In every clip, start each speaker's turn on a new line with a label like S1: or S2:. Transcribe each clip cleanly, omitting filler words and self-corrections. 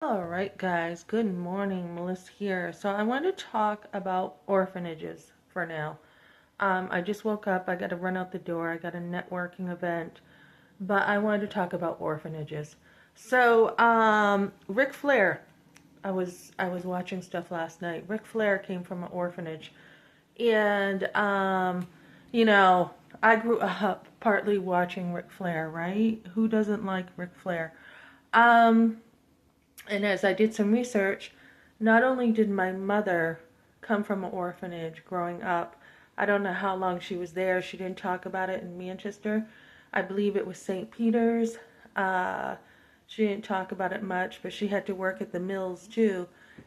S1: All right, guys. Good morning. Melissa here. So I want to talk about orphanages for now. I just woke up. I got to run out the door. I got a networking event, but I wanted to talk about orphanages. So, Ric Flair. I was watching stuff last night. Ric Flair came from an orphanage, and you know, I grew up partly watching Ric Flair. Right? Who doesn't like Ric Flair? Um, and as I did some research, not only did my mother come from an orphanage growing up, I don't know how long she was there. She didn't talk about it in Manchester. I believe it was St. Peter's. Uh, she didn't talk about it much, but she had to work at the mills too.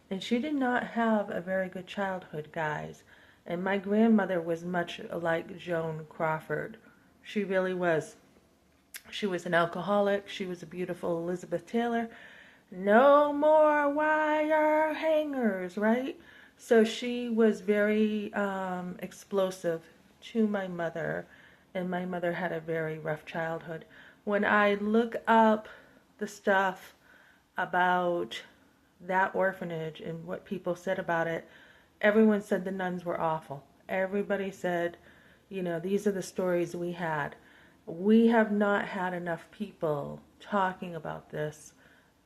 S1: And she did not have a very good childhood, guys. And my grandmother was much like Joan Crawford. She really was. She was an alcoholic. She was a beautiful Elizabeth Taylor. No more wire hangers, right? So she was very explosive to my mother, and my mother had a very rough childhood. When I look up the stuff about that orphanage and what people said about it, everyone said the nuns were awful. Everybody said, these are the stories we had. We have not had enough people talking about this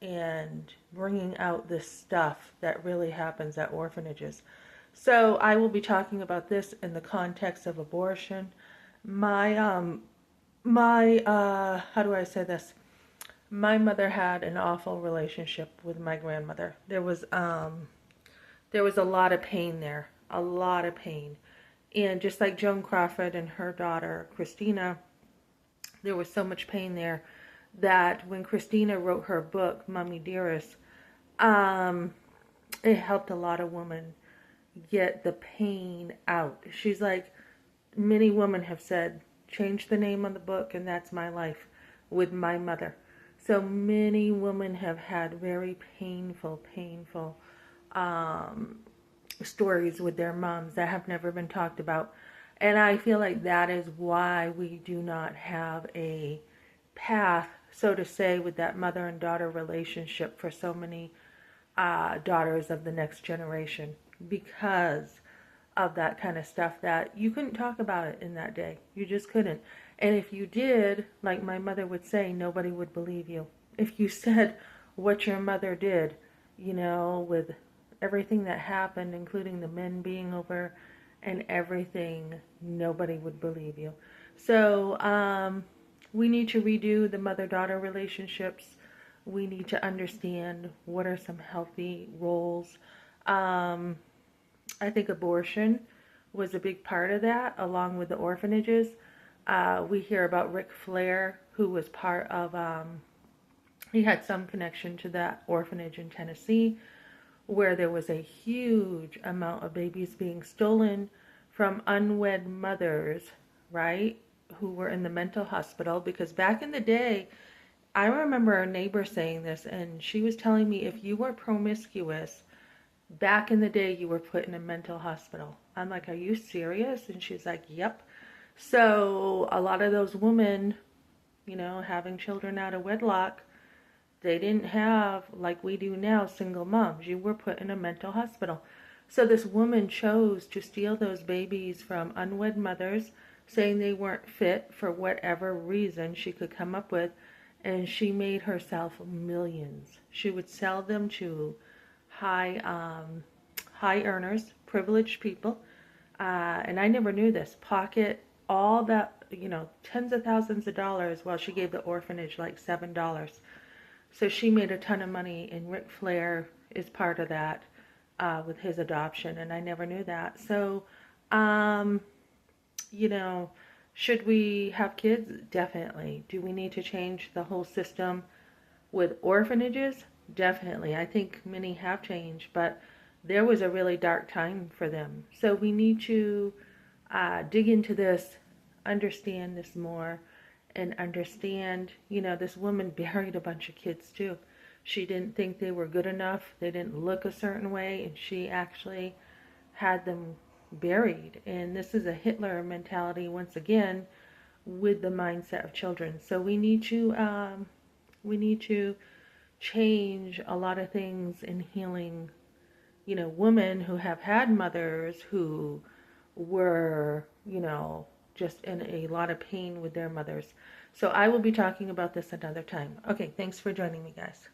S1: and bringing out this stuff that really happens at orphanages. So I will be talking about this in the context of abortion. My how do I say this? My mother had an awful relationship with my grandmother. There was a lot of pain there, a lot of pain. And just like Joan Crawford and her daughter Christina, there was so much pain there that when Christina wrote her book, Mommy Dearest, um, it helped a lot of women get the pain out. She's like, many women have said, change the name on the book, and that's my life with my mother. So many women have had very painful um, stories with their moms that have never been talked about. And I feel like that is why we do not have a path, so to say, with that mother and daughter relationship for so many daughters of the next generation, because of that kind of stuff that you couldn't talk about it in that day. You just couldn't. And if you did, like my mother would say, nobody would believe you. If you said what your mother did, with everything that happened, including the men being over and everything, nobody would believe you. So, we need to redo the mother-daughter relationships. We need to understand what are some healthy roles. Um, I think abortion was a big part of that, along with the orphanages. We hear about Ric Flair, who was part of, he had some connection to that orphanage in Tennessee, where there was a huge amount of babies being stolen from unwed mothers, right, who were in the mental hospital. Because back in the day, I remember a neighbor saying this, and she was telling me if you were promiscuous, back in the day, you were put in a mental hospital. I'm like, are you serious? And she's like, yep. So a lot of those women, having children out of wedlock, they didn't have, like we do now, single moms. You were put in a mental hospital. So this woman chose to steal those babies from unwed mothers, saying they weren't fit for whatever reason she could come up with, and she made herself millions. She would sell them to high high earners, privileged people, and I never knew this. Pocket all that, tens of thousands of dollars, while she gave the orphanage like $7. So she made a ton of money, and Ric Flair is part of that with his adoption, and I never knew that. So, um, you know, should we have kids? Definitely. Do we need to change the whole system with orphanages? Definitely. I think many have changed, but there was a really dark time for them. So we need to dig into this, understand this more, and understand, this woman buried a bunch of kids too. She didn't think they were good enough. They didn't look a certain way, and she actually had them buried. And this is a Hitler mentality once again with the mindset of children. So we need to change a lot of things in healing, you know, women who have had mothers who were, you know, just in a lot of pain with their mothers. So I will be talking about this another time. Okay, thanks for joining me, guys.